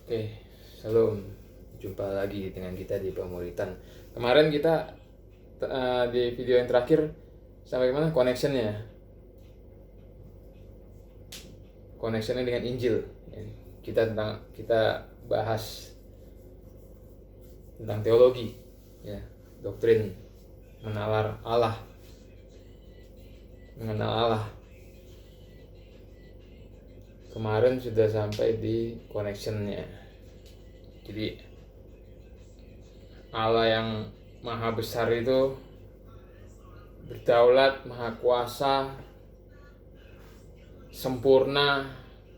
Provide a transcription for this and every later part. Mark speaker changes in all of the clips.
Speaker 1: Oke, shalom. Jumpa lagi dengan kita di Pemuritan. Kemarin kita di video yang terakhir sampai mana connectionnya? Connectionnya dengan Injil. Kita bahas tentang teologi, ya, doktrin mengenal Allah. Kemarin sudah sampai di connectionnya. Jadi Allah yang maha besar itu berdaulat, maha kuasa, sempurna,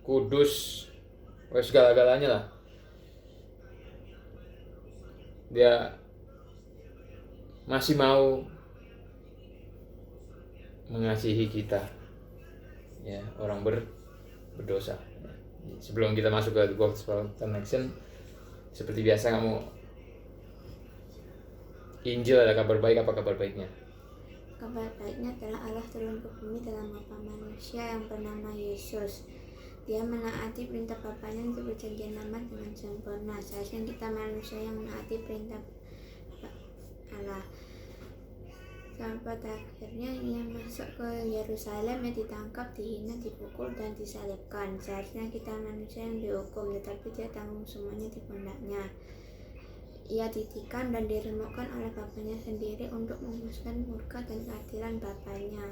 Speaker 1: kudus, segala-galanya lah. Dia masih mau mengasihi kita, ya, orang berdosa. Sebelum kita masuk ke Gospel Connection, seperti biasa kamu, Injil ada kabar baik, apa kabar baiknya?
Speaker 2: Kabar baiknya adalah Allah turun ke bumi dalam bapa manusia yang bernama Yesus. Dia menaati perintah Bapanya untuk berjanjian lama dengan sempurna. Seharusnya kita manusia yang menaati perintah Allah. Sampai akhirnya ia masuk ke Yerusalem, yang ditangkap, dihina, dipukul, dan disalibkan. Seharusnya kita manusia yang dihukum, tetapi dia tanggung semuanya di pundaknya. Ia ditikam dan diremukkan oleh Bapanya sendiri untuk memuaskan murka dan keadilan Bapanya.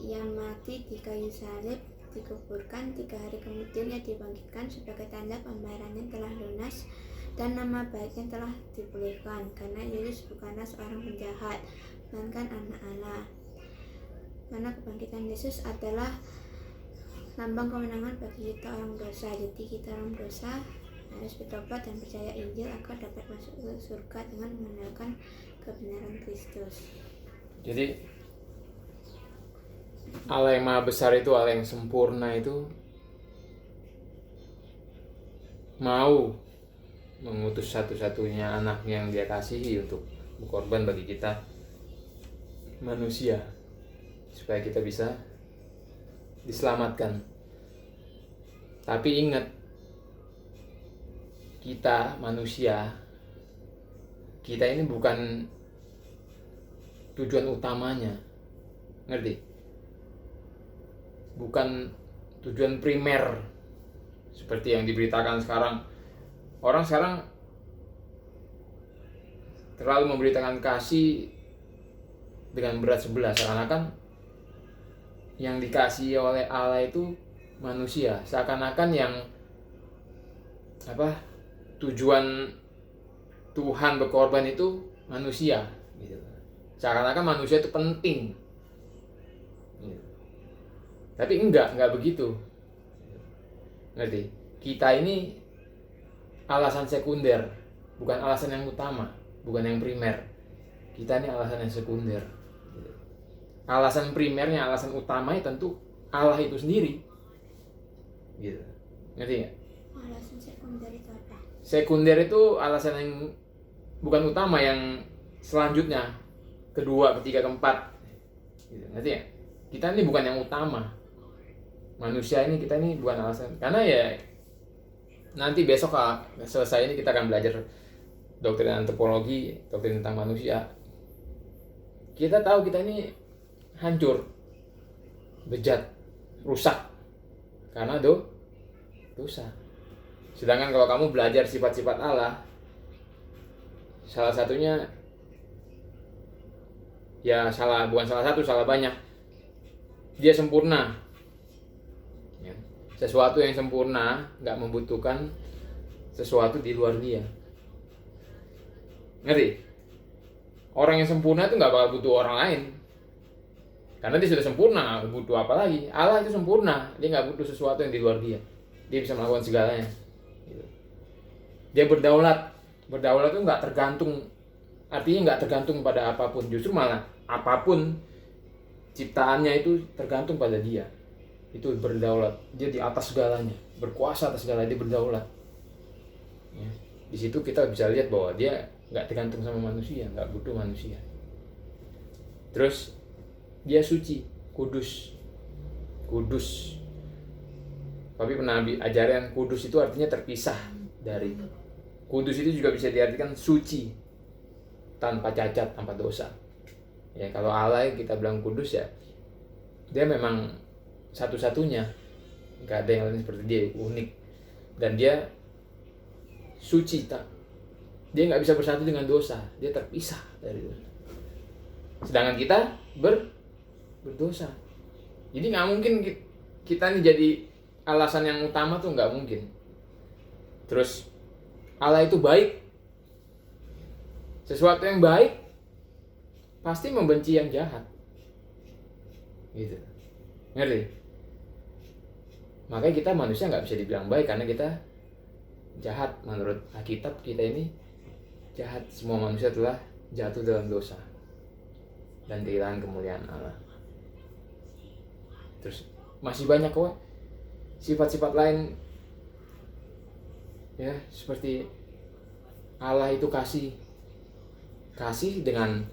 Speaker 2: Ia mati di kayu salib, dikuburkan, 3 hari kemudian ia dibangkitkan sebagai tanda pembayarannya telah lunas dan nama baiknya telah dipulihkan, karena Yesus bukanlah seorang penjahat, melainkan anak Allah. Karena kebangkitan Yesus adalah lambang kemenangan bagi kita orang dosa. Jadi kita orang dosa harus bertobat dan percaya Injil agar dapat masuk ke surga dengan mengandalkan kebenaran Kristus.
Speaker 1: Jadi Allah yang maha besar itu, Allah yang sempurna itu mau mengutus satu-satunya anak yang dia kasihi untuk berkorban bagi kita manusia, supaya kita bisa diselamatkan. Tapi ingat, kita manusia, kita ini bukan tujuan utamanya, ngerti? Bukan tujuan primer seperti yang diberitakan sekarang. Orang sekarang terlalu memberitakan kasih dengan berat sebelah, seakan-akan yang dikasihi oleh Allah itu manusia, seakan-akan yang tujuan Tuhan berkorban itu manusia, gitu. Seakan-akan manusia itu penting, gitu. Tapi enggak begitu, ngerti? Kita ini alasan sekunder, bukan alasan yang utama, bukan yang primer. Kita ini alasan yang sekunder. Alasan primernya, alasan utamanya tentu Allah itu sendiri, gitu. Ngerti nggak?
Speaker 2: Alasan sekunder itu apa?
Speaker 1: Sekunder itu alasan yang bukan utama, yang selanjutnya, kedua, ketiga, keempat, gitu. Ngerti nggak? Kita ini bukan yang utama. Manusia ini, kita ini bukan alasan. Karena ya nanti besok selesai ini kita akan belajar doktrin antropologi, doktrin tentang manusia. Kita tahu kita ini hancur, bejat, rusak karena dosa. Sedangkan kalau kamu belajar sifat-sifat Allah, salah satunya, ya bukan salah satu, salah banyak, dia sempurna. Ya. Sesuatu yang sempurna nggak membutuhkan sesuatu di luar dia. Ngerti? Orang yang sempurna itu nggak bakal butuh orang lain, karena dia sudah sempurna, butuh apa lagi? Allah itu sempurna, dia nggak butuh sesuatu yang di luar dia. Dia bisa melakukan segalanya. Dia berdaulat itu nggak tergantung, artinya nggak tergantung pada apapun. Justru malah apapun ciptaannya itu tergantung pada dia. Itu berdaulat, dia di atas segalanya, berkuasa atas segalanya, dia berdaulat. Ya. Di situ kita bisa lihat bahwa dia nggak tergantung sama manusia, nggak butuh manusia. Terus dia suci, kudus. Papi pernah ajaran kudus itu artinya terpisah dari kudus itu juga bisa diartikan suci, tanpa cacat, tanpa dosa. Ya kalau Allah yang kita bilang kudus ya, dia memang satu-satunya, nggak ada yang lain seperti dia, unik, dan dia suci, tak, dia nggak bisa bersatu dengan dosa, dia terpisah dari dosa. Sedangkan kita berdosa, jadi nggak mungkin kita ini jadi alasan yang utama tuh, nggak mungkin. Terus Allah itu baik, sesuatu yang baik pasti membenci yang jahat, gitu, ngerti? Makanya kita manusia nggak bisa dibilang baik karena kita jahat. Menurut Alkitab kita ini jahat, semua manusia telah jatuh dalam dosa dan kehilangan kemuliaan Allah. Terus masih banyak kok sifat-sifat lain, ya, seperti Allah itu kasih dengan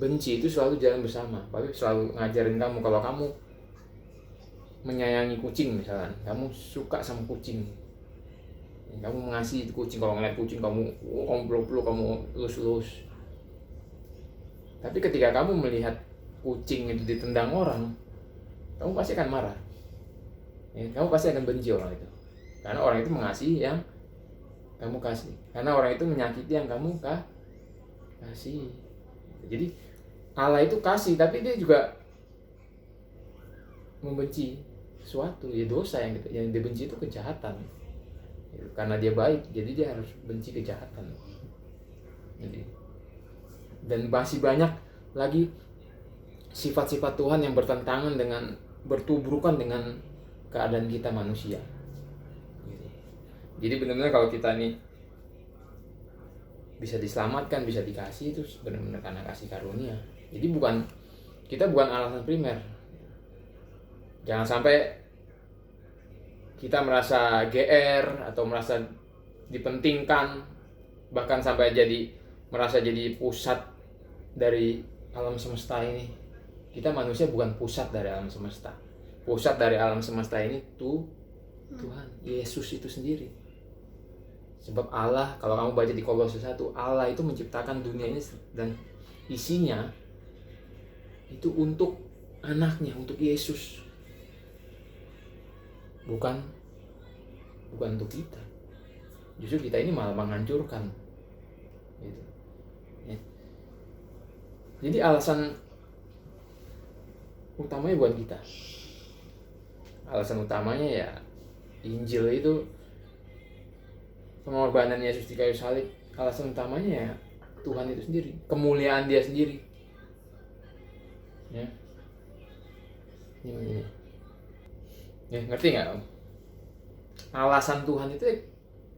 Speaker 1: benci itu selalu jalan bersama. Tapi selalu ngajarin kamu, kalau kamu menyayangi kucing misalnya, kamu suka sama kucing, kamu mengasihi kucing, kalau ngeliat kucing kamu peluk-peluk, kamu lus-lus. Tapi ketika kamu melihat kucing itu ditendang orang, kamu pasti akan marah, ya, kamu pasti akan benci orang itu, karena orang itu mengasihi yang kamu kasih, karena orang itu menyakiti yang kamu kasih. Jadi Allah itu kasih, tapi dia juga membenci sesuatu, ya dosa, yang dibenci itu kejahatan. Karena dia baik, jadi dia harus benci kejahatan. Jadi, dan masih banyak lagi sifat-sifat Tuhan yang bertentangan dengan, bertubrukan dengan keadaan kita manusia. Jadi benar-benar kalau kita nih bisa diselamatkan, bisa dikasih, itu benar-benar karena kasih karunia. Jadi kita bukan alasan primer. Jangan sampai kita merasa GR atau merasa dipentingkan, bahkan sampai merasa jadi pusat dari alam semesta ini. Kita manusia bukan pusat dari alam semesta. Pusat dari alam semesta ini Tuhan, Yesus itu sendiri. Sebab Allah, kalau kamu baca di Kolose 1, Allah itu menciptakan dunia ini dan isinya itu untuk anaknya, untuk Yesus. Bukan untuk kita. Justru kita ini malah menghancurkan, gitu. Ya. Jadi alasan utamanya buat kita. Alasan utamanya ya Injil itu, pengorbanan Yesus di kayu salib. Alasan utamanya ya Tuhan itu sendiri, kemuliaan Dia sendiri. Ya. Ini. Ya, ngerti nggak? Alasan Tuhan itu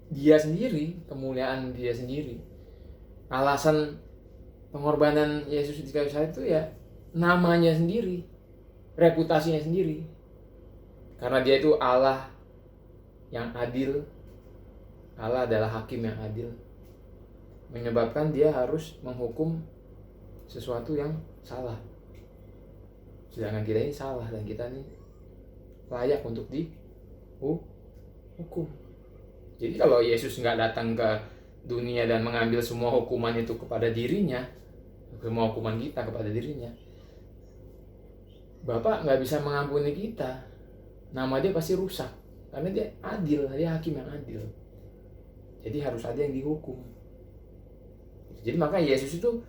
Speaker 1: Dia sendiri, kemuliaan Dia sendiri. Alasan pengorbanan Yesus di kayu salib itu ya namanya sendiri, reputasinya sendiri. Karena Dia itu Allah yang adil. Allah adalah hakim yang adil, menyebabkan Dia harus menghukum sesuatu yang salah. Sedangkan kita ini salah, dan kita ini layak untuk dihukum. Jadi kalau Yesus nggak datang ke dunia dan mengambil semua hukuman itu kepada dirinya, semua hukuman kita kepada dirinya, Bapa nggak bisa mengampuni kita. Nama Dia pasti rusak, karena Dia adil, Dia hakim yang adil. Jadi harus ada yang dihukum. Jadi maka Yesus itu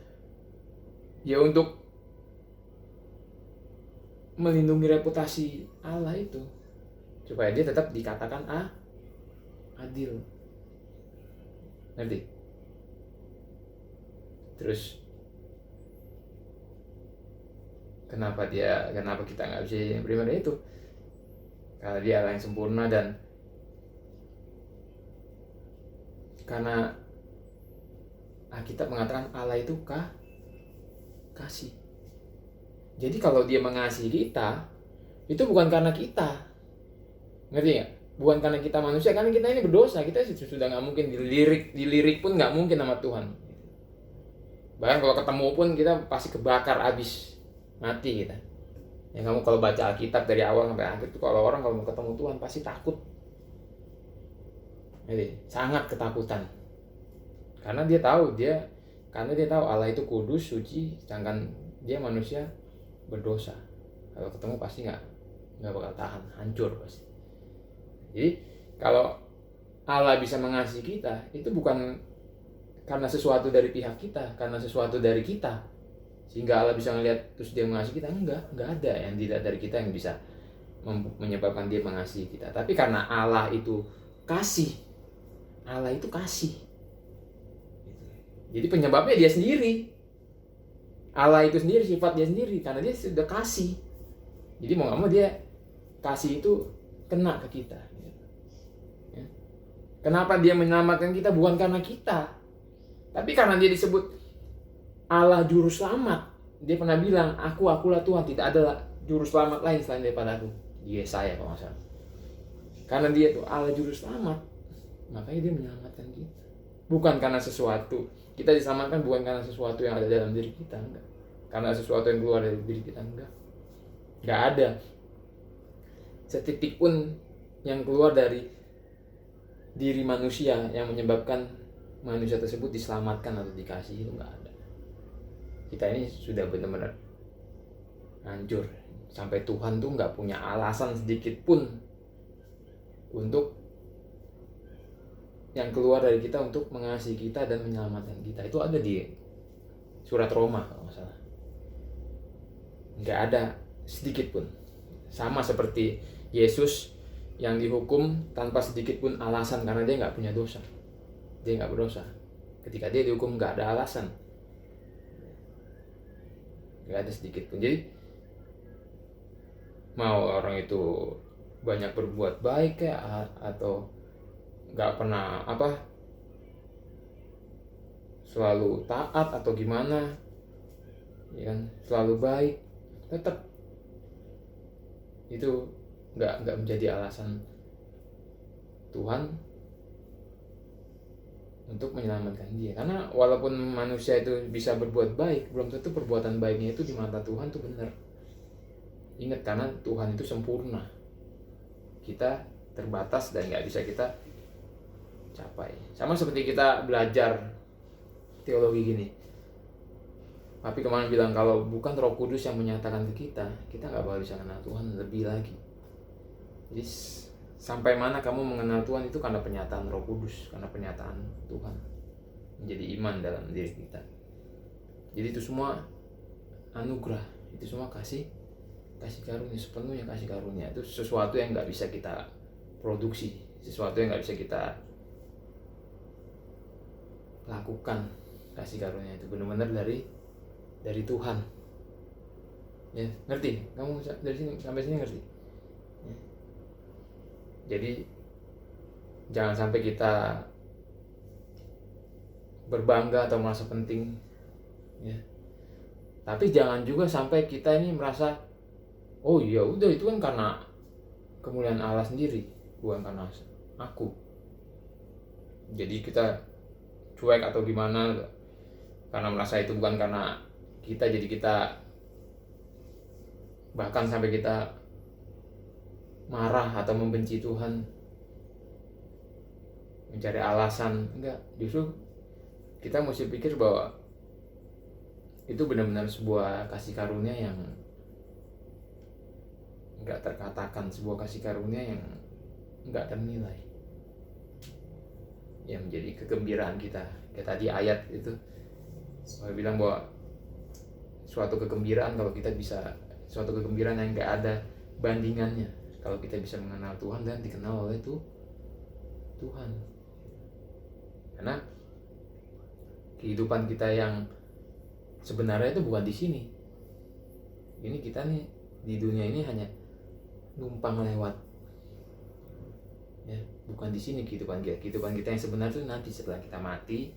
Speaker 1: ya untuk melindungi reputasi Allah itu, supaya Dia tetap dikatakan adil. Ngerti? Terus kenapa kita nggak bisa yang primer itu? Karena Dia Allah yang sempurna, dan karena Alkitab mengatakan Allah itu kasih. Jadi kalau Dia mengasihi kita, itu bukan karena kita, ngerti nggak? Bukan karena kita manusia, karena kita ini berdosa. Kita sudah nggak mungkin dilirik pun nggak mungkin sama Tuhan. Bahkan kalau ketemu pun kita pasti kebakar abis, mati kita. Ya kamu kalau baca Alkitab dari awal sampai akhir itu, kalau mau ketemu Tuhan pasti takut. Jadi sangat ketakutan. Karena dia tahu Allah itu kudus, suci, sedangkan dia manusia berdosa. Kalau ketemu pasti nggak bakal tahan, hancur pasti. Jadi kalau Allah bisa mengasihi kita, itu bukan karena sesuatu dari pihak kita, karena sesuatu dari kita, sehingga Allah bisa ngelihat terus dia mengasihi kita. Enggak ada yang tidak dari kita yang bisa menyebabkan dia mengasihi kita. Tapi karena Allah itu kasih, jadi penyebabnya dia sendiri. Allah itu sendiri, sifat dia sendiri, karena dia sudah kasih. Jadi mau nggak mau dia kasih itu kena ke kita. Ya. Kenapa dia menyelamatkan kita? Bukan karena kita, tapi karena dia disebut Allah juru selamat. Dia pernah bilang, akulah Tuhan, tidak ada juru selamat lain selain daripada aku. Yesaya kalau nggak salah. Karena dia itu Allah juru selamat, makanya dia menyelamatkan kita. Bukan karena sesuatu. Kita diselamatkan bukan karena sesuatu yang ada dalam diri kita, enggak. Karena sesuatu yang keluar dari diri kita, enggak. Enggak ada setitik pun yang keluar dari diri manusia yang menyebabkan manusia tersebut diselamatkan atau dikasih, itu enggak ada. Kita ini sudah benar-benar hancur. Sampai Tuhan tuh enggak punya alasan sedikit pun untuk yang keluar dari kita untuk mengasihi kita dan menyelamatkan kita. Itu ada di surat Roma kalau nggak salah. Nggak ada sedikit pun. Sama seperti Yesus yang dihukum tanpa sedikit pun alasan karena dia nggak punya dosa. Dia nggak berdosa. Ketika dia dihukum nggak ada alasan. Nggak ada sedikit pun. Jadi mau orang itu banyak berbuat baik kayak atau nggak pernah selalu taat atau gimana, ya kan, selalu baik, tetap itu nggak menjadi alasan Tuhan untuk menyelamatkan dia. Karena walaupun manusia itu bisa berbuat baik, belum tentu perbuatan baiknya itu di mata Tuhan itu benar. Ingat, karena Tuhan itu sempurna, kita terbatas dan nggak bisa kita capai. Sama seperti kita belajar teologi gini. Tapi kemarin bilang kalau bukan Roh Kudus yang menyatakan ke kita nggak bakal bisa kenal Tuhan lebih lagi. Jadi sampai mana kamu mengenal Tuhan itu karena penyataan Roh Kudus, karena penyataan Tuhan menjadi iman dalam diri kita. Jadi itu semua anugerah, itu semua kasih karunia, sepenuhnya kasih karunia. Itu sesuatu yang nggak bisa kita produksi, sesuatu yang nggak bisa kita lakukan. Kasih karunia itu benar-benar dari Tuhan. Ya, ngerti? Kamu dari sini sampai sini ngerti? Ya. Jadi jangan sampai kita berbangga atau merasa penting, ya. Tapi jangan juga sampai kita ini merasa, oh ya udah itu kan karena kemuliaan Allah sendiri, bukan karena aku. Jadi kita cuek atau gimana karena merasa itu bukan karena kita, jadi kita bahkan sampai kita marah atau membenci Tuhan, mencari alasan. Enggak, justru kita mesti pikir bahwa itu benar-benar sebuah kasih karunia yang enggak terkatakan, sebuah kasih karunia yang enggak ternilai, yang menjadi kegembiraan kita. Kayak tadi ayat itu saya bilang bahwa suatu kegembiraan kalau kita bisa, suatu kegembiraan yang enggak ada bandingannya kalau kita bisa mengenal Tuhan dan dikenal oleh Tuhan. Karena kehidupan kita yang sebenarnya itu bukan di sini. Ini kita nih di dunia ini hanya numpang lewat. Ya, bukan di sini kehidupan kita. Kehidupan kita yang sebenarnya itu nanti setelah kita mati.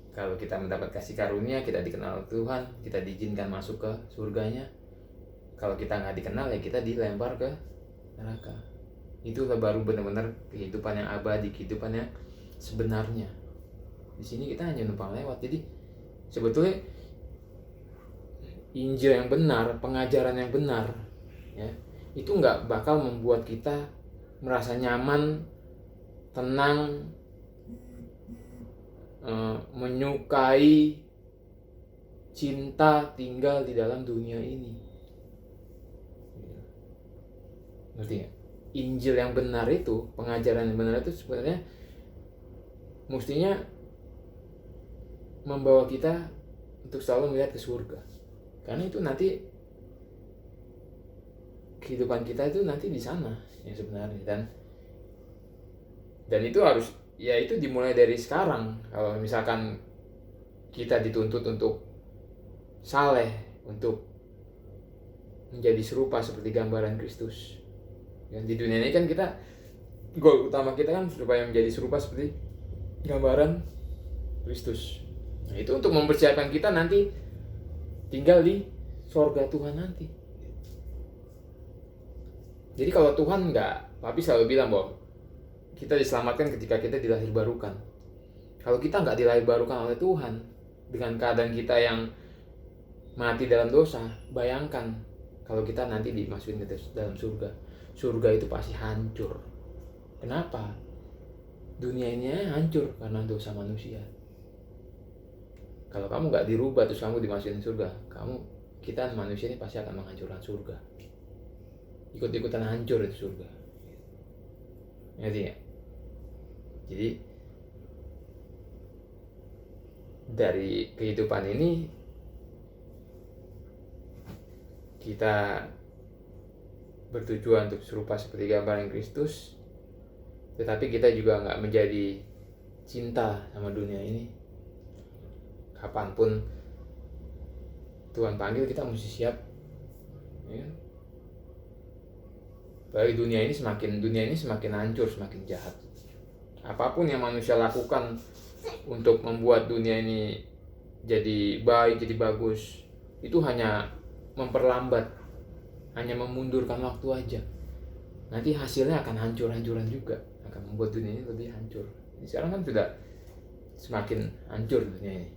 Speaker 1: Kalau kita mendapat kasih karunia, kita dikenal Tuhan, kita diizinkan masuk ke surganya. Kalau kita nggak dikenal, ya kita dilempar ke neraka. Itulah baru benar-benar kehidupan yang abadi, kehidupan yang sebenarnya. Di sini kita hanya numpang lewat. Jadi sebetulnya Injil yang benar, pengajaran yang benar, ya, itu nggak bakal membuat kita merasa nyaman tenang, menyukai, cinta tinggal di dalam dunia ini. Ngerti nggak? Injil yang benar itu, pengajaran yang benar itu sebenarnya mestinya membawa kita untuk selalu melihat ke surga. Karena itu nanti kehidupan kita itu nanti di sana ya sebenarnya, dan itu harus ya itu dimulai dari sekarang. Kalau misalkan kita dituntut untuk saleh, untuk menjadi serupa seperti gambaran Kristus. Dan di dunia ini kan kita goal utama kita kan supaya menjadi serupa seperti gambaran Kristus. Nah, itu untuk mempersiapkan kita nanti tinggal di sorga Tuhan nanti. Jadi kalau Tuhan nggak, Papi selalu bilang bahwa kita diselamatkan ketika kita dilahir barukan. Kalau kita nggak dilahir barukan oleh Tuhan, dengan keadaan kita yang mati dalam dosa, bayangkan kalau kita nanti dimasukin ke dalam surga. Surga itu pasti hancur. Kenapa? Dunia ini hancur karena dosa manusia. Kalau kamu nggak dirubah terus kamu dimasukin surga, kita manusia ini pasti akan menghancurkan surga. Ikut-ikutan hancur itu surga. Ngerti nggak? Jadi dari kehidupan ini kita bertujuan untuk serupa seperti gambaran Kristus, tetapi kita juga nggak menjadi cinta sama dunia ini. Kapanpun Tuhan panggil kita mesti siap, ya. Bagi dunia ini semakin hancur, semakin jahat. Apapun yang manusia lakukan untuk membuat dunia ini jadi baik, jadi bagus, itu hanya memperlambat, hanya memundurkan waktu aja. Nanti hasilnya akan hancur-hancuran juga, akan membuat dunia ini lebih hancur. Sekarang kan sudah semakin hancur dunia ini,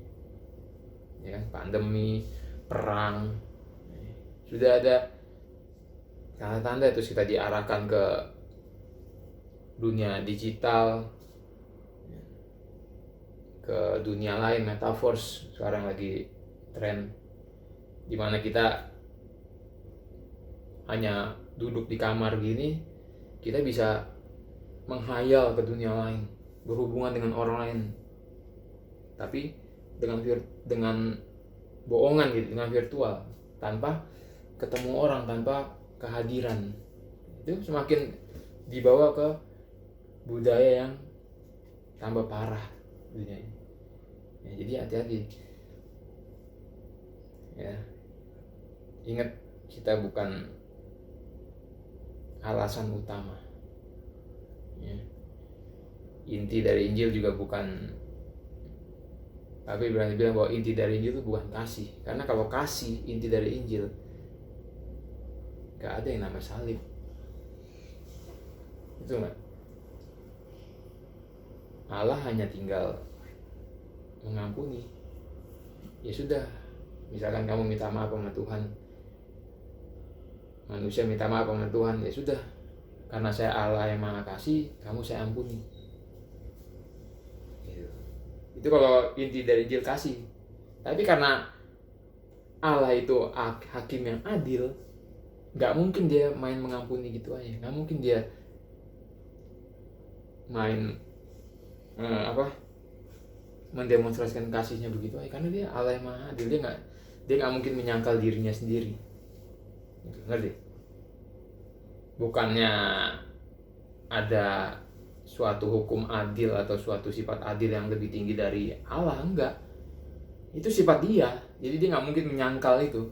Speaker 1: ya kan? Pandemi, perang, sudah ada tanda-tanda terus kita diarahkan ke dunia digital, ke dunia lain, metaverse sekarang lagi tren, dimana kita hanya duduk di kamar gini, kita bisa menghayal ke dunia lain, berhubungan dengan orang lain, tapi dengan bohongan gitu, dengan virtual, tanpa ketemu orang, tanpa kehadiran. Itu semakin dibawa ke budaya yang tambah parah dunia ini. Ya, jadi hati-hati. Ya, ingat kita bukan alasan utama. Ya. Inti dari Injil juga bukan. Tapi berani bilang bahwa inti dari Injil itu bukan kasih. Karena kalau kasih inti dari Injil, gak ada yang nama salib. Itu enggak. Allah hanya tinggal mengampuni. Ya sudah, misalkan kamu minta maaf sama Tuhan, manusia minta maaf sama Tuhan, ya sudah, karena saya Allah yang Maha Kasih, kamu saya ampuni. Gitu. Itu kalau inti dari Injil kasih. Tapi karena Allah itu hakim yang adil, nggak mungkin dia main mengampuni gitu aja, nggak mungkin dia main mendemonstrasikan kasihnya begitu aja, karena dia Allah yang Maha Adil. Dia nggak mungkin menyangkal dirinya sendiri, ngerti? Bukannya ada suatu hukum adil atau suatu sifat adil yang lebih tinggi dari Allah, enggak. Itu sifat dia, jadi dia nggak mungkin menyangkal itu.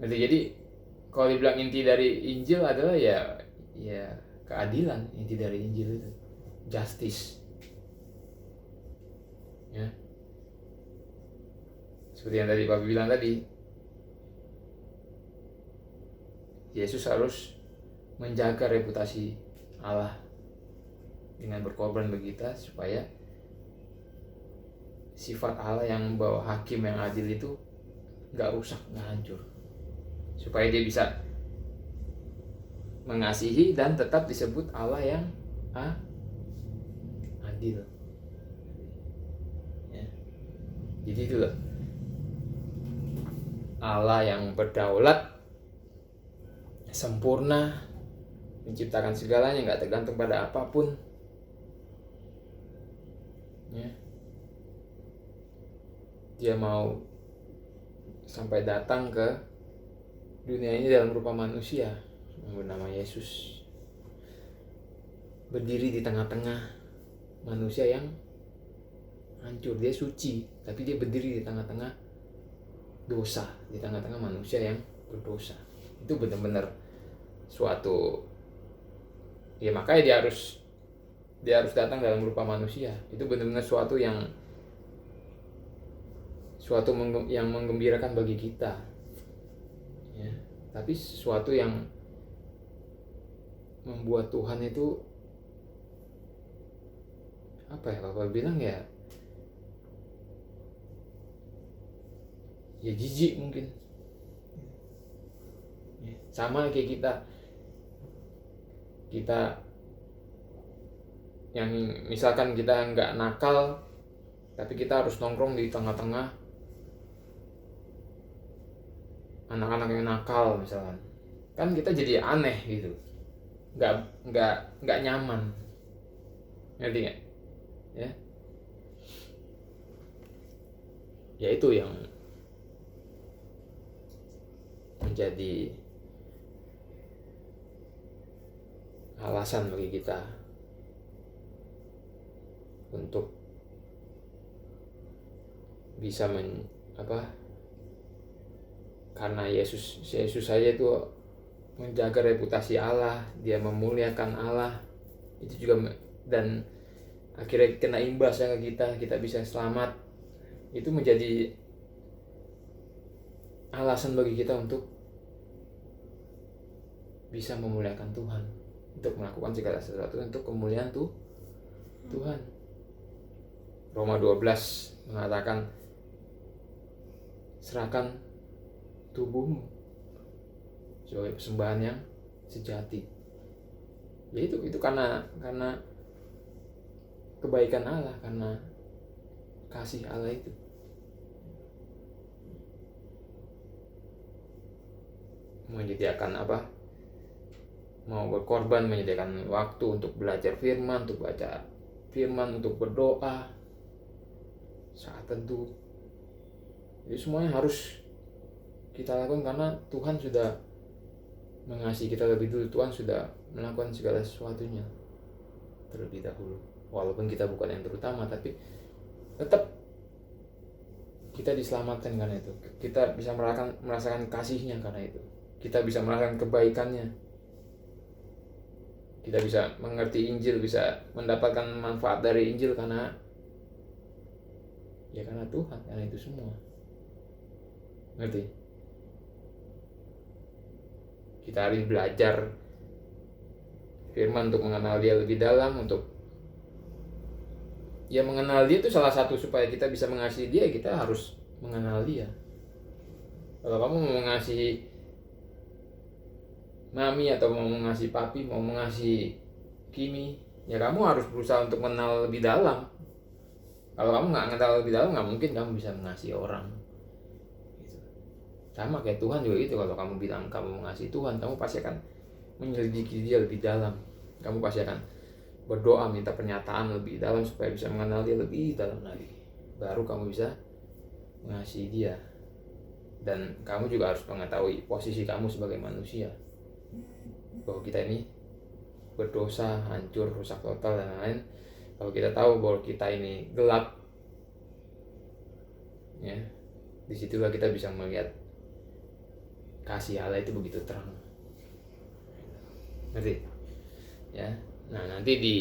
Speaker 1: Ngerti? Jadi kalau dibilang inti dari Injil adalah ya keadilan. Inti dari Injil itu justice, ya. Seperti yang tadi Papi bilang tadi, Yesus harus menjaga reputasi Allah dengan berkorban bagi kita, supaya sifat Allah yang membawa hakim yang adil itu gak rusak, gak hancur, supaya dia bisa mengasihi dan tetap disebut Allah yang adil. Ya. Jadi itulah Allah yang berdaulat, sempurna, menciptakan segalanya, nggak tergantung pada apapun. Ya. Dia mau sampai datang ke dunia ini dalam rupa manusia yang bernama Yesus, berdiri di tengah-tengah manusia yang hancur. Dia suci, tapi dia berdiri di tengah-tengah dosa, di tengah-tengah manusia yang berdosa. Itu benar-benar suatu, ya makanya dia harus datang dalam rupa manusia. Itu benar-benar suatu yang menggembirakan bagi kita, ya. Tapi sesuatu yang membuat Tuhan itu apa ya, Bapak bilang ya jijik mungkin, sama kayak kita yang misalkan kita nggak nakal tapi kita harus nongkrong di tengah-tengah anak-anak yang nakal misalkan, kan kita jadi aneh gitu, nggak nyaman, ngerti nggak? Ya itu yang menjadi alasan bagi kita untuk bisa karena Yesus saja itu menjaga reputasi Allah, dia memuliakan Allah, itu juga, dan akhirnya kena imbasnya ke kita bisa selamat. Itu menjadi alasan bagi kita untuk bisa memuliakan Tuhan, untuk melakukan segala sesuatu untuk kemuliaan Tuhan. Roma 12 mengatakan, serahkan tubuhmu sebagai persembahan yang sejati. Ya itu karena kebaikan Allah, karena kasih Allah itu. Menyediakan mau berkorban, menyediakan waktu untuk belajar firman, untuk baca firman, untuk berdoa saat teduh. Jadi semuanya harus kita lakukan karena Tuhan sudah mengasihi kita lebih dulu. Tuhan sudah melakukan segala sesuatunya terlebih dahulu. Walaupun kita bukan yang terutama, tapi tetap kita diselamatkan karena itu. Kita bisa merasakan kasihnya karena itu. Kita bisa merasakan kebaikannya. Kita bisa mengerti Injil, bisa mendapatkan manfaat dari Injil karena Tuhan, karena itu semua. Ngerti? Kita harus belajar firman untuk mengenal Dia lebih dalam, untuk mengenal Dia itu salah satu supaya kita bisa mengasihi Dia, kita harus mengenal Dia. Kalau kamu mau mengasihi mami atau mau mengasihi papi, mau mengasihi Kimi, ya kamu harus berusaha untuk mengenal lebih dalam. Kalau kamu nggak mengenal lebih dalam, nggak mungkin kamu bisa mengasihi orang. Sama kayak Tuhan juga gitu. Kalau kamu bilang kamu mengasihi Tuhan, kamu pasti akan menyelidiki Dia lebih dalam. Kamu pasti akan berdoa, minta pernyataan lebih dalam supaya bisa mengenal Dia lebih dalam lagi. Baru kamu bisa mengasihi Dia. Dan kamu juga harus mengetahui posisi kamu sebagai manusia, bahwa kita ini berdosa, hancur, rusak total dan lain-lain. Kalau kita tahu bahwa kita ini gelap, ya, disitulah kita bisa melihat kasih Allah itu begitu terang. Ngerti? Ya. Nah, nanti di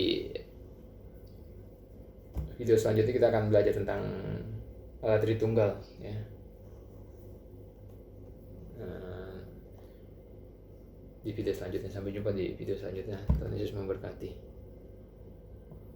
Speaker 1: video selanjutnya kita akan belajar tentang Allah Tritunggal, ya. Di video selanjutnya, sampai jumpa di video selanjutnya. Tuhan Yesus memberkati.